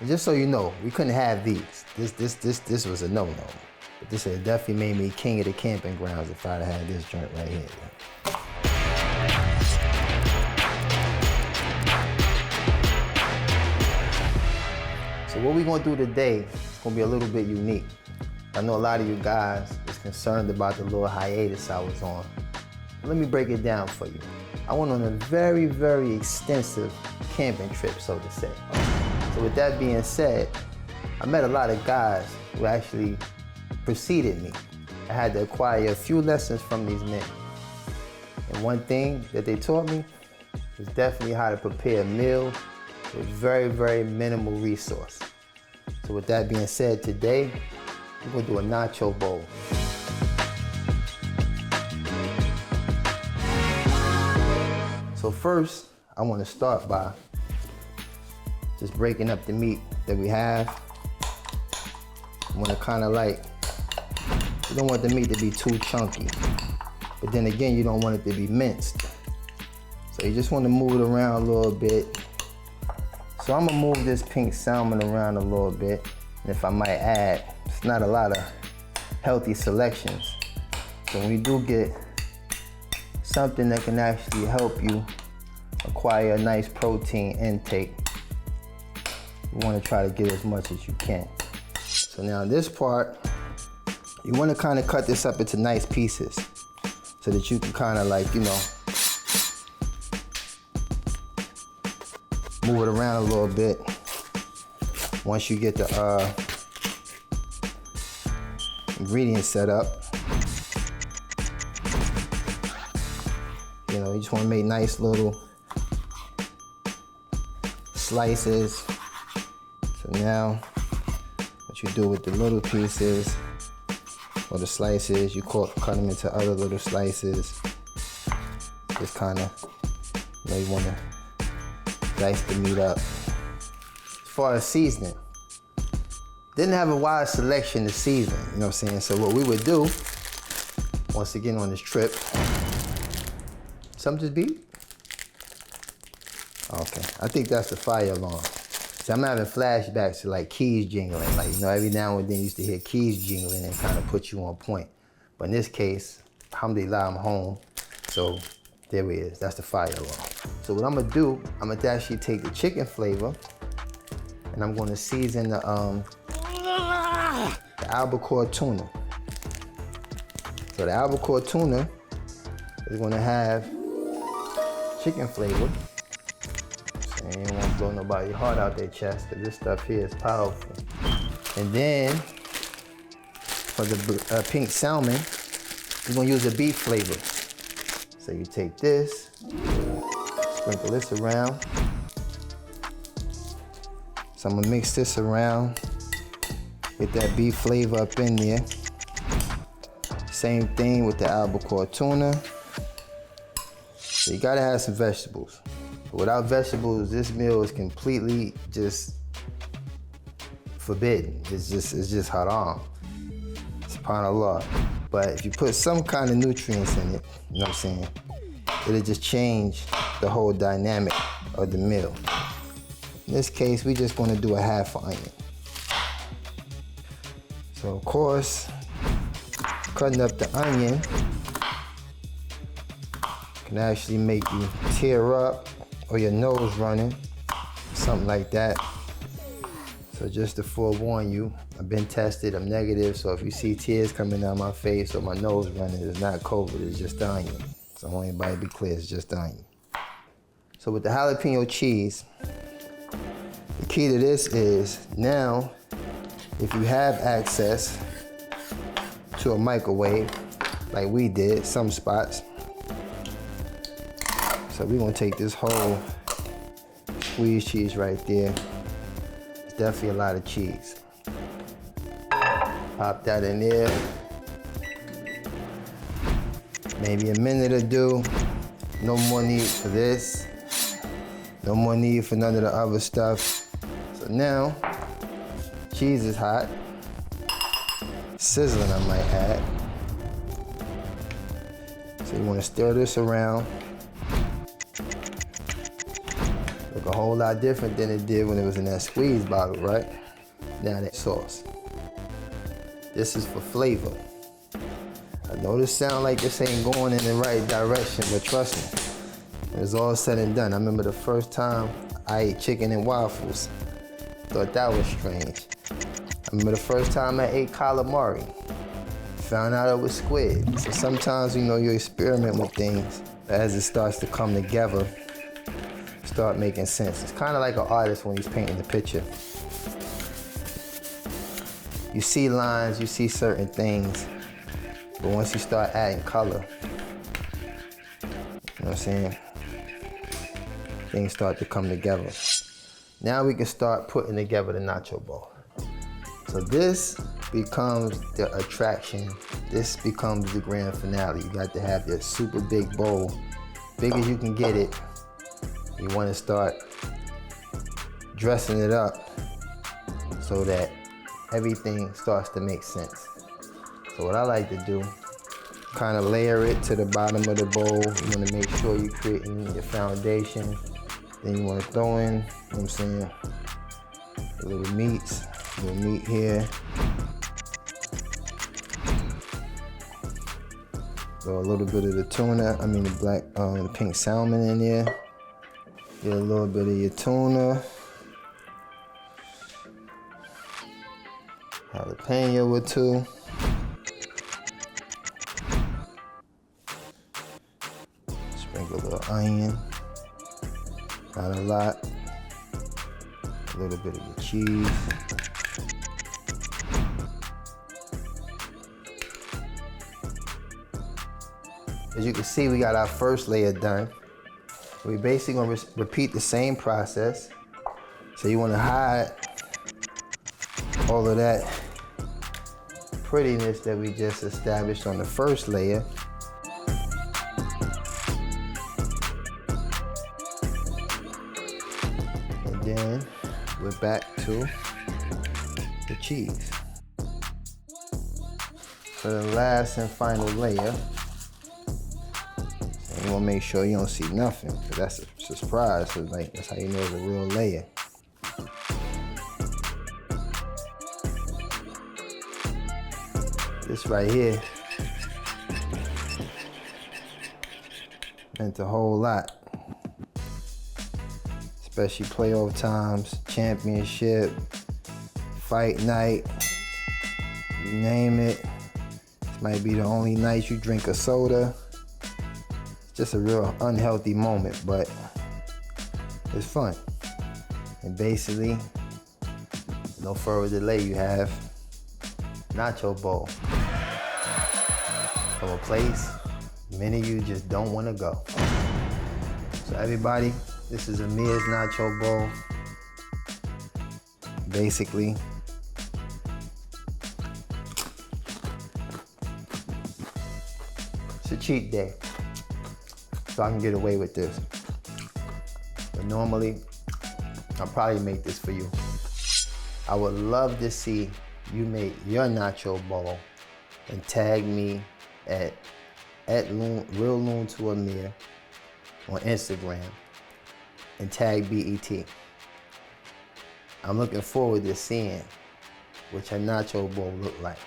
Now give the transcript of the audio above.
And just so you know, we couldn't have these. This was a no-no. But this had definitely made me king of the camping grounds if I'd had this joint right here. So what we're gonna do today is gonna be a little bit unique. I know a lot of you guys is concerned about the little hiatus I was on. Let me break it down for you. I went on a very, very extensive camping trip, so to say. So with that being said, I met a lot of guys who actually preceded me. I had to acquire a few lessons from these men. And one thing that they taught me was definitely how to prepare a meal with very, very minimal resource. So with that being said, today, we're gonna do a nacho bowl. So first, I wanna start by just breaking up the meat that we have. I wanna kinda like, you don't want the meat to be too chunky, but then again, you don't want it to be minced. So you just wanna move it around a little bit. So I'm gonna move this pink salmon around a little bit. And if I might add, it's not a lot of healthy selections. So when you do get something that can actually help you acquire a nice protein intake, you wanna try to get as much as you can. So now this part, you wanna kinda cut this up into nice pieces so that you can kinda like, you know, move it around a little bit. Once you get the ingredients set up, you know, you just wanna make nice little slices. So now, what you do with the little pieces or the slices, you cut them into other little slices. Just kinda, you know, you wanna dice the meat up. As far as seasoning, didn't have a wide selection of seasoning, you know what I'm saying? So what we would do, once again on this trip, something just beep? Okay, I think that's the fire alarm. So I'm having flashbacks to like keys jingling. Like, you know, every now and then you used to hear keys jingling and kind of put you on point. But in this case, alhamdulillah, I'm home. So there it is, that's the fire alarm. So what I'm gonna do, I'm gonna actually take the chicken flavor and I'm gonna season the albacore tuna. So the albacore tuna is gonna have chicken flavor. So you don't wanna blow nobody's heart out their chest, because this stuff here is powerful. And then for the pink salmon, we're gonna use the beef flavor. So you take this, sprinkle this around. So I'm gonna mix this around, get that beef flavor up in there. Same thing with the albacore tuna. So you gotta have some vegetables. But without vegetables, this meal is completely just forbidden. It's just haram. It's subhanallah. But if you put some kind of nutrients in it, you know what I'm saying, it'll just change the whole dynamic of the meal. In this case, we just gonna do a half onion. So of course, cutting up the onion can actually make you tear up or your nose running, something like that. So just to forewarn you, I've been tested, I'm negative, so if you see tears coming down my face or my nose running, it's not COVID, it's just the onion. So I want everybody to be clear, it's just the onion. So with the jalapeno cheese, the key to this is now, if you have access to a microwave, like we did, some spots, so we're gonna take this whole squeezed cheese right there. It's definitely a lot of cheese. Pop that in there. Maybe a minute or two. No more need for this. No more need for none of the other stuff. So now, cheese is hot. Sizzling, I might add. So you wanna stir this around. Look a whole lot different than it did when it was in that squeeze bottle, right? Now that sauce. This is for flavor. I know this sound like this ain't going in the right direction, but trust me, when it's all said and done. I remember the first time I ate chicken and waffles. Thought that was strange. I remember the first time I ate calamari. Found out it was squid. So sometimes, you know, you experiment with things. As it starts to come together, start making sense. It's kind of like an artist when he's painting the picture. You see lines, you see certain things, but once you start adding color, you know what I'm saying? Things start to come together. Now we can start putting together the nacho bowl. So this becomes the attraction. This becomes the grand finale. You got to have your super big bowl, big as you can get it. You want to start dressing it up so that everything starts to make sense. So what I like to do, kind of layer it to the bottom of the bowl. You want to make sure you're creating your foundation. Then you want to throw in, you know what I'm saying, a little meats, a little meat here. Throw a little bit of the tuna, the pink salmon in there. Get a little bit of your tuna. Jalapeno or two. Sprinkle a little onion. Not a lot. A little bit of the cheese. As you can see, we got our first layer done. We basically gonna repeat the same process. So you wanna hide all of that prettiness that we just established on the first layer. And then we're back to the cheese. For the last and final layer, you wanna make sure you don't see nothing, because that's a surprise. So like, that's how you know it's a real layer. This right here meant a whole lot. Especially playoff times, championship, fight night, you name it. This might be the only night you drink a soda. Just a real unhealthy moment, but it's fun. And basically, no further delay, you have nacho bowl from a place many of you just don't want to go. So everybody, this is Amir's nacho bowl. Basically, it's a cheat day. So I can get away with this. But normally, I'll probably make this for you. I would love to see you make your nacho bowl and tag me at Loon, Real Loon to Amir on Instagram and tag BET. I'm looking forward to seeing what your nacho bowl look like.